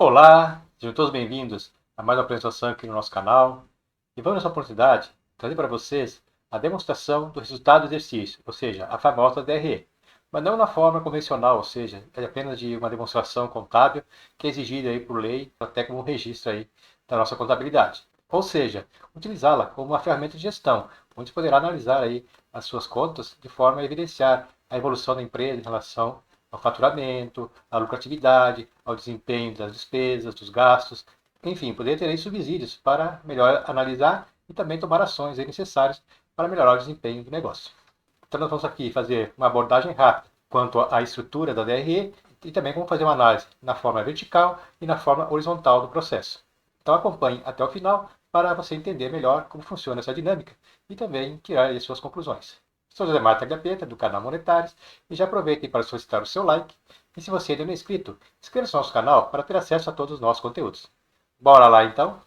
Olá, sejam todos bem-vindos a mais uma apresentação aqui no nosso canal. E vamos nessa oportunidade trazer para vocês a demonstração do resultado do exercício, ou seja, a famosa DRE. Mas não na forma convencional, ou seja, é apenas de uma demonstração contábil que é exigida aí por lei, até como um registro aí da nossa contabilidade. Ou seja, utilizá-la como uma ferramenta de gestão, onde poderá analisar aí as suas contas de forma a evidenciar a evolução da empresa em relação ao faturamento, à lucratividade, ao desempenho das despesas, dos gastos, enfim, poder ter aí subsídios para melhor analisar e também tomar ações necessárias para melhorar o desempenho do negócio. Então nós vamos aqui fazer uma abordagem rápida quanto à estrutura da DRE e também como fazer uma análise na forma vertical e na forma horizontal do processo. Então acompanhe até o final para você entender melhor como funciona essa dinâmica e também tirar as suas conclusões. Sou José Marta Gapeta, do canal Monetários, e já aproveite para solicitar o seu like. E se você ainda não é inscrito, inscreva-se no nosso canal para ter acesso a todos os nossos conteúdos. Bora lá então?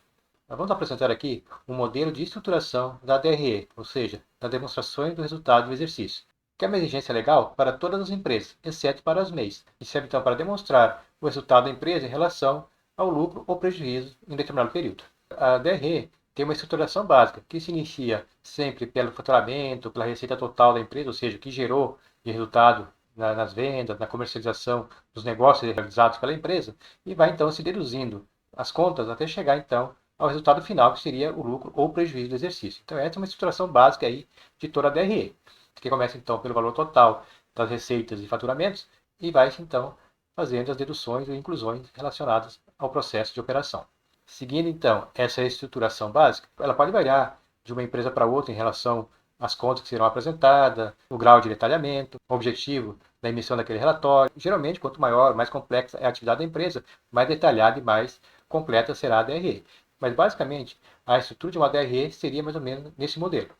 Nós vamos apresentar aqui um modelo de estruturação da DRE, ou seja, das demonstrações do resultado do exercício, que é uma exigência legal para todas as empresas, exceto para as MEIs, e serve então para demonstrar o resultado da empresa em relação ao lucro ou prejuízo em determinado período. A DRE tem uma estruturação básica, que se inicia sempre pelo faturamento, pela receita total da empresa, ou seja, o que gerou de resultado nas vendas, na comercialização dos negócios realizados pela empresa, e vai então se deduzindo as contas até chegar então ao resultado final, que seria o lucro ou prejuízo do exercício. Então essa é uma estruturação básica aí de toda a DRE, que começa então pelo valor total das receitas e faturamentos e vai então fazendo as deduções e inclusões relacionadas ao processo de operação. Seguindo então essa estruturação básica, ela pode variar de uma empresa para outra em relação às contas que serão apresentadas, o grau de detalhamento, o objetivo da emissão daquele relatório. Geralmente, quanto maior, mais complexa é a atividade da empresa, mais detalhada e mais completa será a DRE. Mas, basicamente, a estrutura de uma DRE seria mais ou menos nesse modelo.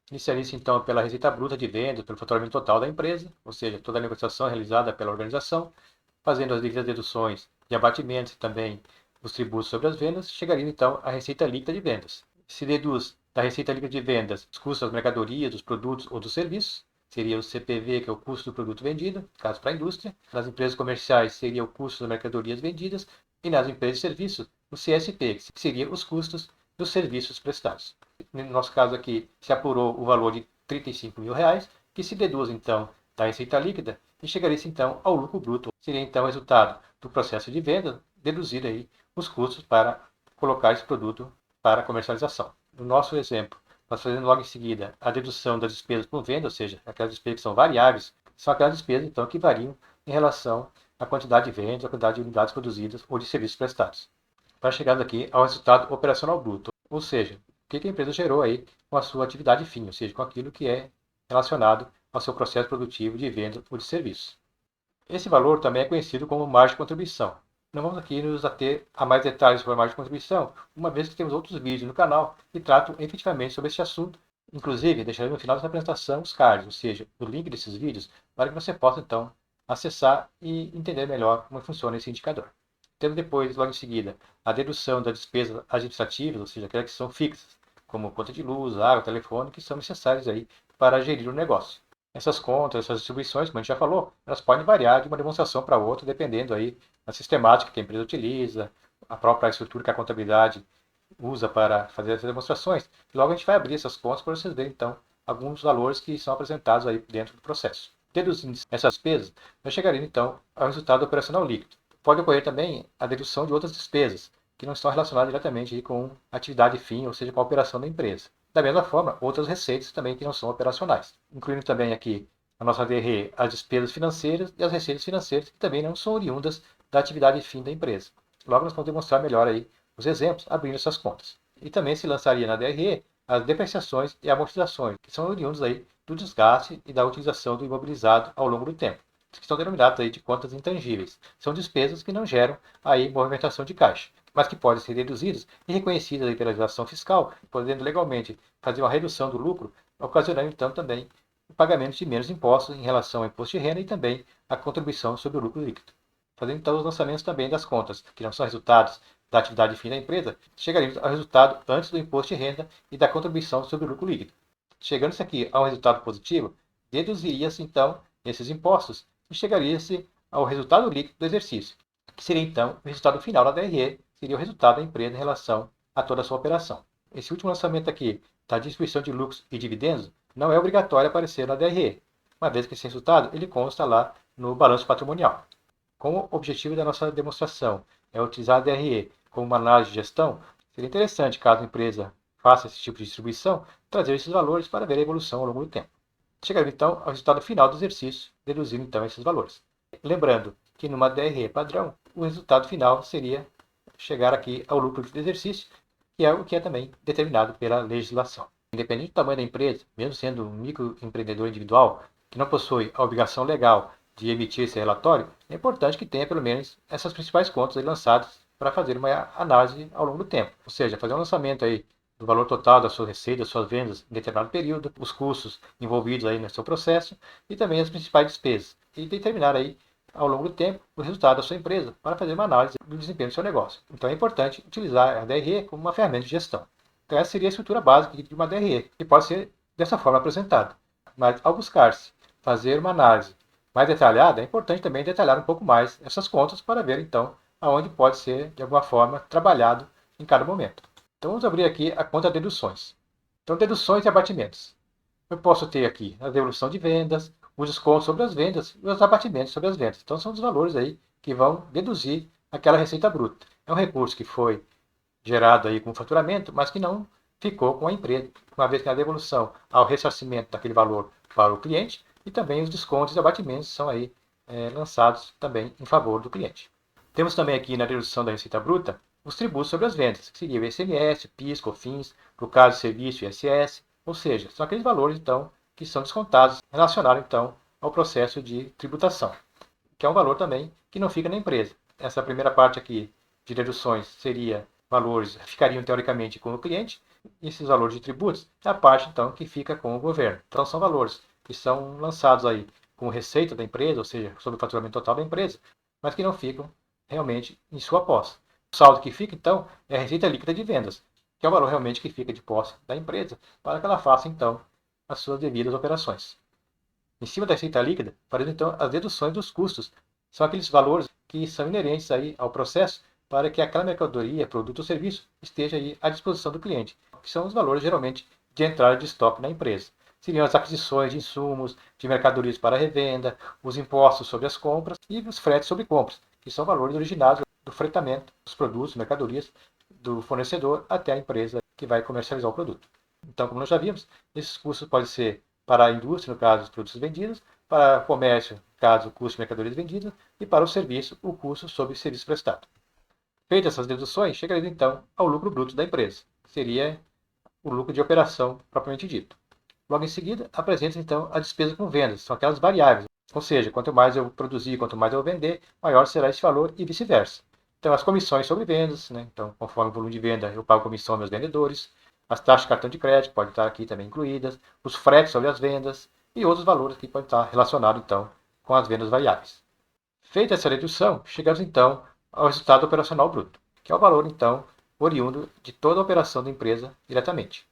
Iniciaria-se, então, pela receita bruta de vendas, pelo faturamento total da empresa, ou seja, toda a negociação realizada pela organização, fazendo as devidas deduções de abatimentos e também os tributos sobre as vendas, chegaria, então, à receita líquida de vendas. Se deduz da receita líquida de vendas os custos das mercadorias, dos produtos ou dos serviços, seria o CPV, que é o custo do produto vendido, caso para a indústria. Nas empresas comerciais, seria o custo das mercadorias vendidas. E nas empresas de serviços, o CSP, que seria os custos dos serviços prestados. No nosso caso aqui, se apurou o valor de R$ 35.000, que se deduz então da receita líquida e chegaria-se então ao lucro bruto. Seria então o resultado do processo de venda, deduzido aí os custos para colocar esse produto para comercialização. No nosso exemplo, nós fazendo logo em seguida a dedução das despesas por venda, ou seja, aquelas despesas que são variáveis, são aquelas despesas então que variam em relação à quantidade de vendas, à quantidade de unidades produzidas ou de serviços prestados. Para chegar aqui ao resultado operacional bruto, ou seja, o que a empresa gerou aí com a sua atividade fim, ou seja, com aquilo que é relacionado ao seu processo produtivo de venda ou de serviço. Esse valor também é conhecido como margem de contribuição. Não vamos aqui nos ater a mais detalhes sobre a margem de contribuição, uma vez que temos outros vídeos no canal que tratam efetivamente sobre este assunto. Inclusive, deixarei no final dessa apresentação os cards, ou seja, o link desses vídeos, para que você possa então acessar e entender melhor como funciona esse indicador. Temos depois, logo em seguida, a dedução das despesas administrativas, ou seja, aquelas que são fixas, como conta de luz, água, telefone, que são necessárias aí para gerir o negócio. Essas contas, essas distribuições, como a gente já falou, elas podem variar de uma demonstração para outra, dependendo aí da sistemática que a empresa utiliza, a própria estrutura que a contabilidade usa para fazer essas demonstrações. E logo a gente vai abrir essas contas para vocês verem, então, alguns valores que são apresentados aí dentro do processo. Deduzindo essas despesas, nós chegaríamos, então, ao resultado operacional líquido. Pode ocorrer também a dedução de outras despesas, que não estão relacionadas diretamente com a atividade fim, ou seja, com a operação da empresa. Da mesma forma, outras receitas também que não são operacionais, incluindo também aqui a nossa DRE, as despesas financeiras e as receitas financeiras, que também não são oriundas da atividade fim da empresa. Logo, nós vamos demonstrar melhor aí os exemplos abrindo essas contas. E também se lançaria na DRE as depreciações e amortizações, que são oriundos aí do desgaste e da utilização do imobilizado ao longo do tempo, que são denominadas aí de contas intangíveis. São despesas que não geram aí movimentação de caixa, mas que podem ser reduzidas e reconhecidas aí pela legislação fiscal, podendo legalmente fazer uma redução do lucro, ocasionando então também o pagamento de menos impostos em relação ao imposto de renda e também a contribuição sobre o lucro líquido. Fazendo então os lançamentos também das contas, que não são resultados da atividade fim da empresa, chegaríamos ao resultado antes do imposto de renda e da contribuição sobre o lucro líquido. Chegando-se aqui a um resultado positivo, deduziria-se então esses impostos e chegaria-se ao resultado líquido do exercício, que seria então o resultado final da DRE, seria o resultado da empresa em relação a toda a sua operação. Esse último lançamento aqui da distribuição de lucros e dividendos não é obrigatório aparecer na DRE, uma vez que esse resultado ele consta lá no balanço patrimonial. Como o objetivo da nossa demonstração é utilizar a DRE como uma análise de gestão, seria interessante, caso a empresa faça esse tipo de distribuição, trazer esses valores para ver a evolução ao longo do tempo. Chegaremos então ao resultado final do exercício, deduzindo então esses valores. Lembrando que numa DRE padrão, o resultado final seria chegar aqui ao lucro do exercício, que é o que é também determinado pela legislação. Independente do tamanho da empresa, mesmo sendo um microempreendedor individual, que não possui a obrigação legal de emitir esse relatório, é importante que tenha pelo menos essas principais contas lançadas para fazer uma análise ao longo do tempo. Ou seja, fazer um lançamento aí do valor total das suas receitas, das suas vendas em determinado período, os custos envolvidos aí no seu processo e também as principais despesas. E determinar aí ao longo do tempo o resultado da sua empresa para fazer uma análise do desempenho do seu negócio. Então é importante utilizar a DRE como uma ferramenta de gestão. Então essa seria a estrutura básica de uma DRE, que pode ser dessa forma apresentada. Mas ao buscar-se fazer uma análise mais detalhada, é importante também detalhar um pouco mais essas contas para ver então aonde pode ser de alguma forma trabalhado em cada momento. Então vamos abrir aqui a conta deduções. Então deduções e abatimentos. Eu posso ter aqui a devolução de vendas, os descontos sobre as vendas e os abatimentos sobre as vendas. Então são os valores aí que vão deduzir aquela receita bruta. É um recurso que foi gerado aí com faturamento, mas que não ficou com a empresa, uma vez que a devolução ao ressarcimento daquele valor para o cliente e também os descontos e abatimentos são aí lançados também em favor do cliente. Temos também aqui na dedução da receita bruta os tributos sobre as vendas, que seria o ICMS, PIS, COFINS, no caso de serviço, ISS, ou seja, são aqueles valores então que são descontados relacionados então ao processo de tributação, que é um valor também que não fica na empresa. Essa primeira parte aqui de deduções seria valores, ficariam teoricamente com o cliente, e esses valores de tributos é a parte então que fica com o governo. Então são valores que são lançados aí como receita da empresa, ou seja, sobre o faturamento total da empresa, mas que não ficam realmente em sua posse. O saldo que fica, então, é a receita líquida de vendas, que é o valor realmente que fica de posse da empresa, para que ela faça, então, as suas devidas operações. Em cima da receita líquida, faremos, então, as deduções dos custos. São aqueles valores que são inerentes aí ao processo para que aquela mercadoria, produto ou serviço esteja aí à disposição do cliente, que são os valores, geralmente, de entrada de estoque na empresa. Seriam as aquisições de insumos, de mercadorias para revenda, os impostos sobre as compras e os fretes sobre compras, que são valores originados do fretamento dos produtos, mercadorias, do fornecedor até a empresa que vai comercializar o produto. Então, como nós já vimos, esses custos podem ser para a indústria, no caso, os produtos vendidos, para o comércio, no caso, o custo de mercadorias vendidas, e para o serviço, o custo sobre o serviço prestado. Feitas essas deduções, chegaremos então ao lucro bruto da empresa, que seria o lucro de operação propriamente dito. Logo em seguida, apresenta então a despesa com vendas, são aquelas variáveis. Ou seja, quanto mais eu produzir, quanto mais eu vender, maior será esse valor e vice-versa. Então, as comissões sobre vendas, né? Então, conforme o volume de venda, eu pago comissão aos meus vendedores. As taxas de cartão de crédito podem estar aqui também incluídas. Os fretes sobre as vendas e outros valores que podem estar relacionados, então, com as vendas variáveis. Feita essa redução, chegamos, então, ao resultado operacional bruto, que é o valor, então, oriundo de toda a operação da empresa diretamente.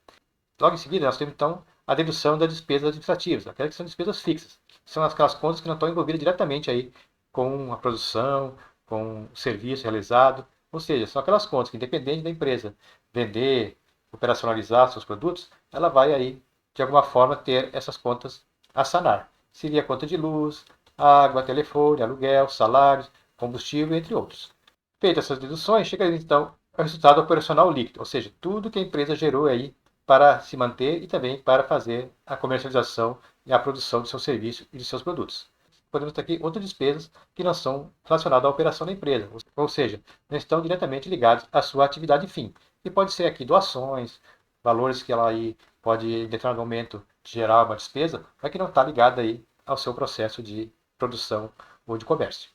Logo em seguida, nós temos, então, a dedução das despesas administrativas, aquelas que são despesas fixas, que são aquelas contas que não estão envolvidas diretamente aí com a produção, com o serviço realizado, ou seja, são aquelas contas que, independente da empresa vender, operacionalizar seus produtos, ela vai aí, de alguma forma, ter essas contas a sanar. Seria a conta de luz, água, telefone, aluguel, salários, combustível, entre outros. Feitas essas deduções, chega então ao resultado operacional líquido, ou seja, tudo que a empresa gerou aí para se manter e também para fazer a comercialização e a produção de seu serviço e de seus produtos. Podemos ter aqui outras despesas que não são relacionadas à operação da empresa, ou seja, não estão diretamente ligadas à sua atividade fim. E pode ser aqui doações, valores que ela aí pode, em determinado momento, gerar uma despesa, mas que não está ligada aí ao seu processo de produção ou de comércio.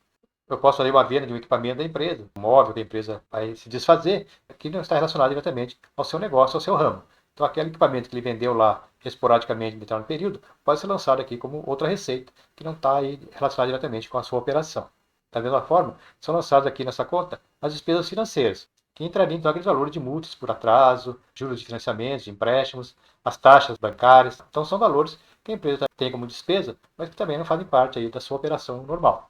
Eu posso fazer uma venda de um equipamento da empresa, um móvel que a empresa vai se desfazer, que não está relacionado diretamente ao seu negócio, ao seu ramo. Então, aquele equipamento que ele vendeu lá esporadicamente em determinado período pode ser lançado aqui como outra receita que não está aí relacionada diretamente com a sua operação. Da mesma forma, são lançadas aqui nessa conta as despesas financeiras, que entrariam então aqueles valores de multas por atraso, juros de financiamentos, de empréstimos, as taxas bancárias. Então, são valores que a empresa tem como despesa, mas que também não fazem parte aí da sua operação normal.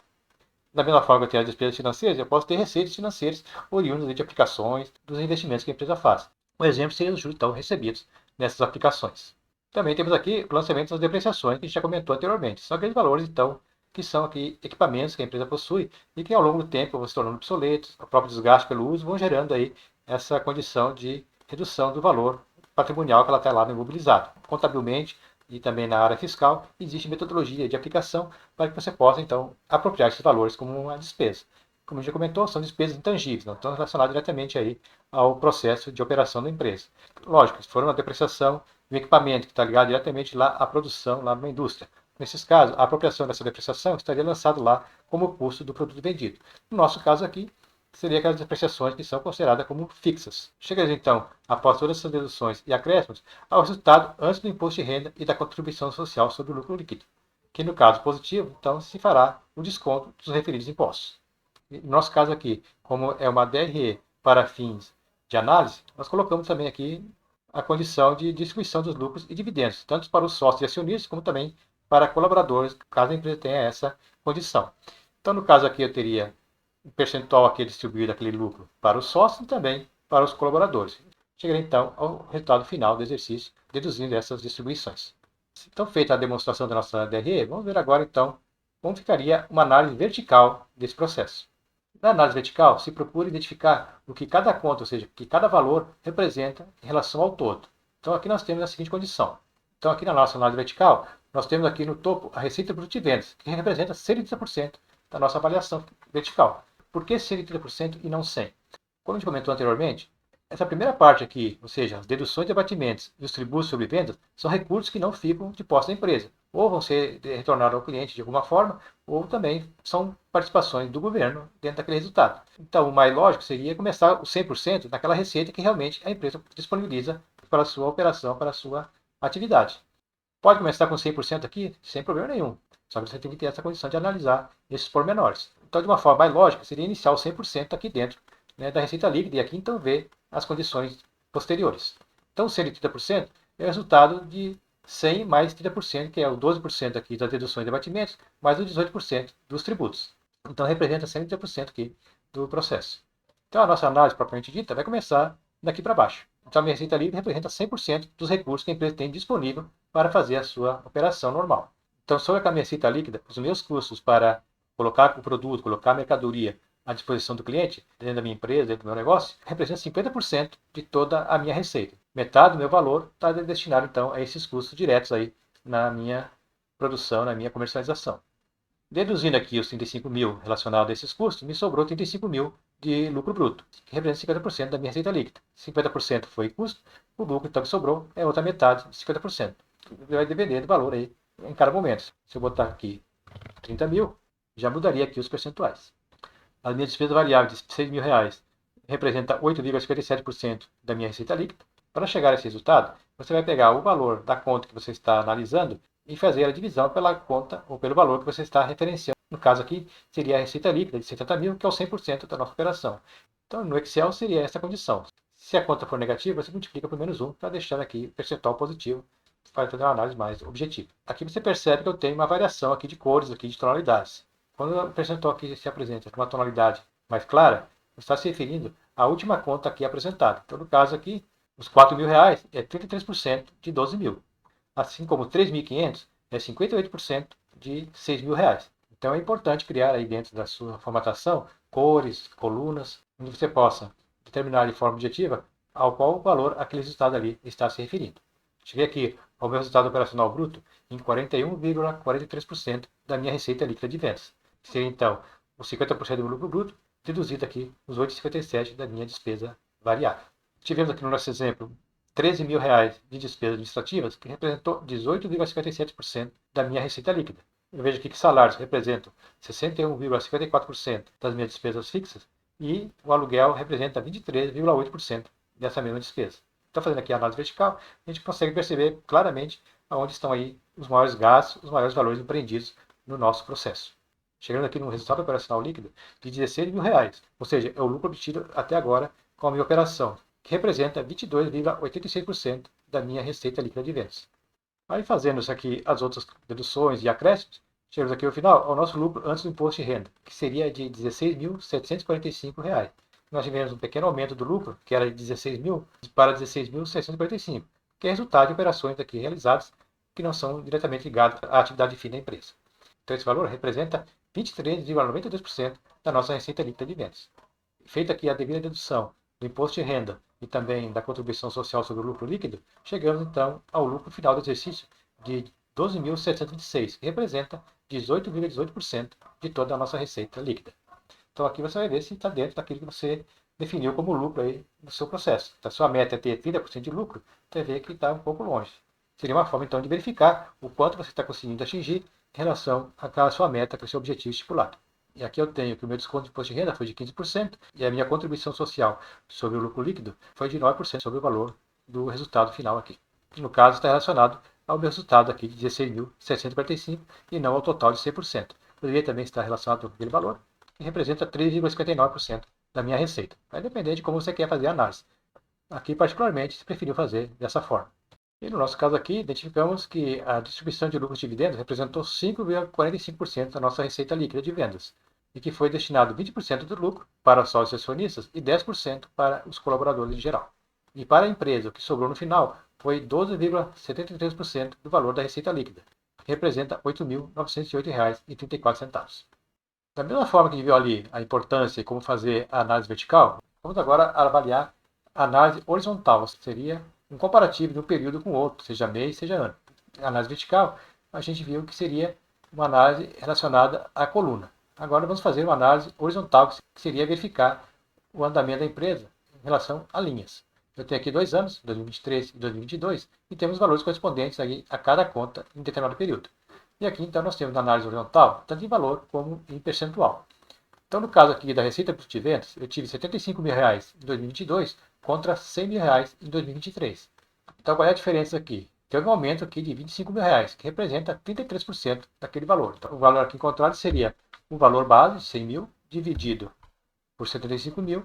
Da mesma forma que eu tenho as despesas financeiras, eu posso ter receitas financeiras oriundas de aplicações dos investimentos que a empresa faz. Um exemplo seria os juros então recebidos nessas aplicações. Também temos aqui o lançamento das depreciações que a gente já comentou anteriormente. São aqueles valores então que são aqui equipamentos que a empresa possui e que ao longo do tempo vão se tornando obsoletos, o próprio desgaste pelo uso vão gerando aí essa condição de redução do valor patrimonial que ela está lá no imobilizado. Contabilmente e também na área fiscal, existe metodologia de aplicação para que você possa, então, apropriar esses valores como uma despesa. Como a gente já comentou, são despesas intangíveis, não estão relacionadas diretamente aí ao processo de operação da empresa. Lógico, se for uma depreciação de um equipamento que está ligado diretamente lá à produção, lá numa indústria, nesses casos, a apropriação dessa depreciação estaria lançado lá como custo do produto vendido. No nosso caso aqui, seria aquelas depreciações que são consideradas como fixas. Chegamos então, após todas essas deduções e acréscimos, ao resultado antes do imposto de renda e da contribuição social sobre o lucro líquido, que no caso positivo, então se fará o desconto dos referidos impostos. No nosso caso aqui, como é uma DRE para fins de análise, nós colocamos também aqui a condição de distribuição dos lucros e dividendos, tanto para os sócios e acionistas, como também para colaboradores, caso a empresa tenha essa condição. Então, no caso aqui, eu teria um percentual aqui distribuído aquele lucro para os sócios e também para os colaboradores. Chegarei então ao resultado final do exercício, deduzindo essas distribuições. Então, feita a demonstração da nossa DRE, vamos ver agora então como ficaria uma análise vertical desse processo. Na análise vertical, se procura identificar o que cada conta, ou seja, o que cada valor representa em relação ao todo. Então, aqui nós temos a seguinte condição. Então, aqui na nossa análise vertical, nós temos aqui no topo a receita bruta de vendas, que representa 130% da nossa avaliação vertical. Por que 130% e não 100%? Como a gente comentou anteriormente, essa primeira parte aqui, ou seja, as deduções de abatimentos e os tributos sobre vendas, são recursos que não ficam de posse da empresa. Ou vão ser retornados ao cliente de alguma forma, ou também são participações do governo dentro daquele resultado. Então, o mais lógico seria começar o 100% naquela receita que realmente a empresa disponibiliza para a sua operação, para a sua atividade. Pode começar com 100% aqui, sem problema nenhum. Só que você tem que ter essa condição de analisar esses pormenores. Então, de uma forma mais lógica, seria iniciar o 100% aqui dentro, né, da receita líquida e aqui então ver as condições posteriores. Então, 130% é o resultado de 100 mais 30%, que é o 12% aqui das deduções de abatimentos, mais o 18% dos tributos. Então, representa 130% aqui do processo. Então, a nossa análise propriamente dita vai começar daqui para baixo. Então, a minha receita livre representa 100% dos recursos que a empresa tem disponível para fazer a sua operação normal. Então, sobre a minha receita líquida, os meus custos para colocar o produto, colocar a mercadoria à disposição do cliente, dentro da minha empresa, dentro do meu negócio, representa 50% de toda a minha receita. Metade do meu valor está destinado, então, a esses custos diretos aí na minha produção, na minha comercialização. Deduzindo aqui os 35 mil relacionados a esses custos, me sobrou 35 mil de lucro bruto, que representa 50% da minha receita líquida. 50% foi custo, o lucro então que sobrou é outra metade de 50%. Vai depender do valor aí em cada momento. Se eu botar aqui 30 mil, já mudaria aqui os percentuais. A minha despesa variável de 6 mil reais representa 8,57% da minha receita líquida. Para chegar a esse resultado, você vai pegar o valor da conta que você está analisando e fazer a divisão pela conta ou pelo valor que você está referenciando. No caso aqui, seria a receita líquida de 70 mil, que é o 100% da nossa operação. Então, no Excel seria essa condição. Se a conta for negativa, você multiplica por menos 1 para deixar aqui o percentual positivo para fazer uma análise mais objetiva. Aqui você percebe que eu tenho uma variação aqui de cores, aqui de tonalidades. Quando o percentual aqui se apresenta com uma tonalidade mais clara, está se referindo à última conta aqui apresentada. Então, no caso aqui, os 4 mil reais é 33% de 12 mil. Assim como 3.500 é 58% de 6 mil reais. Então é importante criar aí dentro da sua formatação cores, colunas, onde você possa determinar de forma objetiva ao qual valor aquele resultado ali está se referindo. Cheguei aqui ao meu resultado operacional bruto em 41,43% da minha receita líquida de vendas. Que seria então os 50% do meu lucro bruto, deduzido aqui os 8,57% da minha despesa variável. Tivemos aqui no nosso exemplo 13 mil reais de despesas administrativas, que representou 18,57% da minha receita líquida. Eu vejo aqui que salários representam 61,54% das minhas despesas fixas e o aluguel representa 23,8% dessa mesma despesa. Então, fazendo aqui a análise vertical, a gente consegue perceber claramente onde estão aí os maiores gastos, os maiores valores empreendidos no nosso processo. Chegando aqui no resultado operacional líquido de 16 mil reais, ou seja, é o lucro obtido até agora com a minha operação, que representa 22,86% da minha receita líquida de vendas. Aí fazendo isso aqui as outras deduções e acréscimos, chegamos aqui ao final, ao nosso lucro antes do imposto de renda, que seria de R$ 16.745. Nós tivemos um pequeno aumento do lucro, que era de 16 mil para 16.645, que é resultado de operações aqui realizadas que não são diretamente ligadas à atividade fim da empresa. Então esse valor representa 23,92% da nossa receita líquida de vendas. Feita aqui a devida dedução do imposto de renda e também da contribuição social sobre o lucro líquido, chegamos então ao lucro final do exercício de 12.726, que representa 18,18% de toda a nossa receita líquida. Então aqui você vai ver se está dentro daquilo que você definiu como lucro aí no seu processo. Se a sua meta é ter 30% de lucro, você vê que está um pouco longe. Seria uma forma então de verificar o quanto você está conseguindo atingir em relação àquela sua meta, com o seu objetivo estipulado. E aqui eu tenho que o meu desconto de imposto de renda foi de 15% e a minha contribuição social sobre o lucro líquido foi de 9% sobre o valor do resultado final aqui. Que no caso está relacionado ao meu resultado aqui de 16.745 e não ao total de 100%. Poderia também estar relacionado com aquele valor, que representa 3,59% da minha receita. Vai depender de como você quer fazer a análise. Aqui, particularmente, se preferiu fazer dessa forma. E no nosso caso aqui, identificamos que a distribuição de lucros e dividendos representou 5,45% da nossa receita líquida de vendas, e que foi destinado 20% do lucro para os sócios acionistas e 10% para os colaboradores em geral. E para a empresa, o que sobrou no final foi 12,73% do valor da receita líquida, que representa R$ 8.908,34. Da mesma forma que a gente viu ali a importância e como fazer a análise vertical, vamos agora avaliar a análise horizontal, que seria um comparativo de um período com o outro, seja mês, seja ano. A análise vertical, a gente viu que seria uma análise relacionada à coluna. Agora vamos fazer uma análise horizontal, que seria verificar o andamento da empresa em relação a linhas. Eu tenho aqui 2 anos, 2023 e 2022, e temos valores correspondentes aí a cada conta em determinado período. E aqui então nós temos na análise horizontal, tanto em valor como em percentual. Então no caso aqui da receita bruta de vendas, eu tive R$ 75 mil reais em 2022 contra R$ 100 mil reais em 2023. Então qual é a diferença aqui? Teve um aumento aqui de R$ 25 mil reais, que representa 33% daquele valor. Então o valor aqui encontrado seria o valor base, 100 mil, dividido por 75 mil,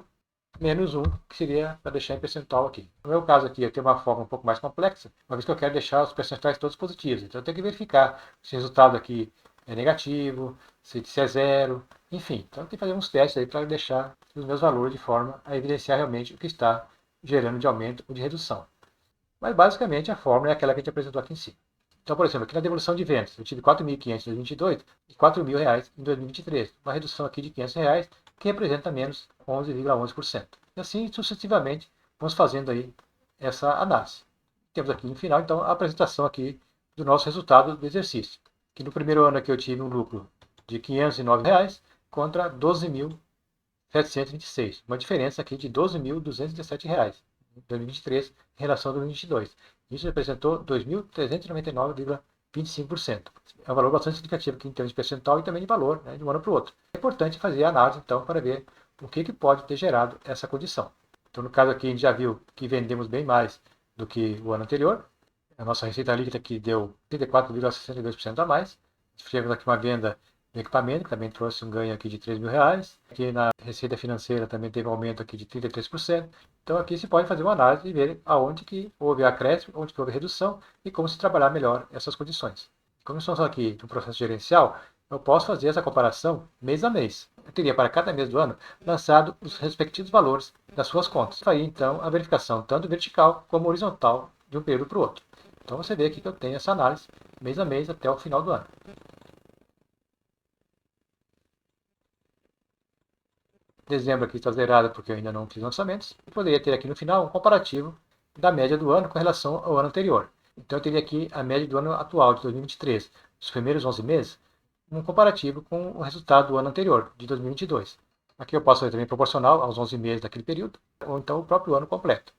menos 1, que seria para deixar em percentual aqui. No meu caso aqui, eu tenho uma forma um pouco mais complexa, uma vez que eu quero deixar os percentuais todos positivos. Então eu tenho que verificar se o resultado aqui é negativo, se é zero, enfim. Então eu tenho que fazer uns testes aí para deixar os meus valores de forma a evidenciar realmente o que está gerando de aumento ou de redução. Mas basicamente a fórmula é aquela que a gente apresentou aqui em cima. Então, por exemplo, aqui na devolução de vendas, eu tive 4.500 em 2022 e 4 mil reais em 2023. Uma redução aqui de 500 reais, que representa menos 11,11%. E assim sucessivamente vamos fazendo aí essa análise. Temos aqui no final, então, a apresentação aqui do nosso resultado do exercício. Que no primeiro ano aqui eu tive um lucro de R$ 509 reais contra 12.726. Uma diferença aqui de R$ 12.217 reais em 2023 em relação a 2022. Isso representou 2.399,25%. É um valor bastante significativo aqui em termos de percentual e também de valor, né, de um ano para o outro. É importante fazer a análise, então, para ver o que pode ter gerado essa condição. Então, no caso aqui, a gente já viu que vendemos bem mais do que o ano anterior. A nossa receita líquida aqui deu 34,62% a mais. Tivemos aqui uma venda de equipamento, que também trouxe um ganho aqui de 3 mil reais. Aqui na receita financeira também teve um aumento aqui de 33%. Então aqui se pode fazer uma análise e ver aonde que houve acréscimo, onde que houve redução e como se trabalhar melhor essas condições. Como estamos aqui de um processo gerencial, eu posso fazer essa comparação mês a mês. Eu teria para cada mês do ano lançado os respectivos valores das suas contas. Aí então a verificação tanto vertical como horizontal de um período para o outro. Então você vê aqui que eu tenho essa análise mês a mês até o final do ano. Dezembro aqui está zerado porque eu ainda não fiz lançamentos. E poderia ter aqui no final um comparativo da média do ano com relação ao ano anterior. Então eu teria aqui a média do ano atual, de 2023, os primeiros 11 meses, um comparativo com o resultado do ano anterior, de 2022. Aqui eu posso fazer também proporcional aos 11 meses daquele período, ou então o próprio ano completo.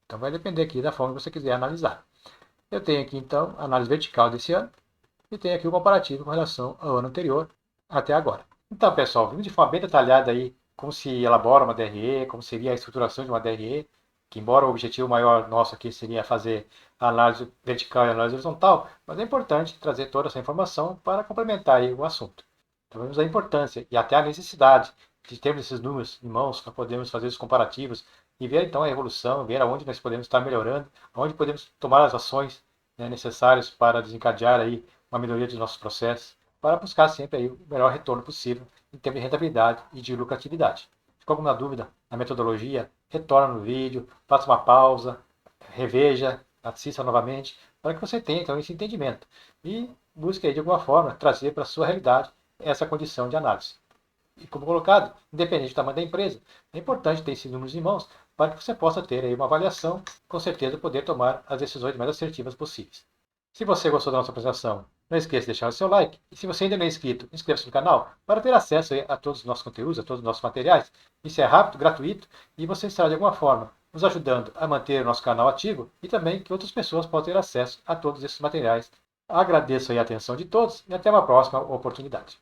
Então vai depender aqui da forma que você quiser analisar. Eu tenho aqui então a análise vertical desse ano e tenho aqui o comparativo com relação ao ano anterior até agora. Então, pessoal, vimos de forma bem detalhada aí como se elabora uma DRE, como seria a estruturação de uma DRE, que embora o objetivo maior nosso aqui seria fazer a análise vertical e a análise horizontal, mas é importante trazer toda essa informação para complementar aí o assunto. Então, vemos a importância e até a necessidade de termos esses números em mãos para podermos fazer os comparativos e ver então a evolução, ver aonde nós podemos estar melhorando, aonde podemos tomar as ações, né, necessárias para desencadear aí uma melhoria dos nossos processos, para buscar sempre aí o melhor retorno possível em termos de rentabilidade e de lucratividade. Ficou alguma dúvida na metodologia? Retorna no vídeo, faça uma pausa, reveja, assista novamente, para que você tenha então esse entendimento e busque aí, de alguma forma trazer para a sua realidade essa condição de análise. E como colocado, independente do tamanho da empresa, é importante ter esses números em mãos para que você possa ter aí uma avaliação, com certeza poder tomar as decisões mais assertivas possíveis. Se você gostou da nossa apresentação, não esqueça de deixar o seu like. E se você ainda não é inscrito, inscreva-se no canal para ter acesso a todos os nossos conteúdos, a todos os nossos materiais. Isso é rápido, gratuito e você estará de alguma forma nos ajudando a manter o nosso canal ativo e também que outras pessoas possam ter acesso a todos esses materiais. Agradeço a atenção de todos e até uma próxima oportunidade.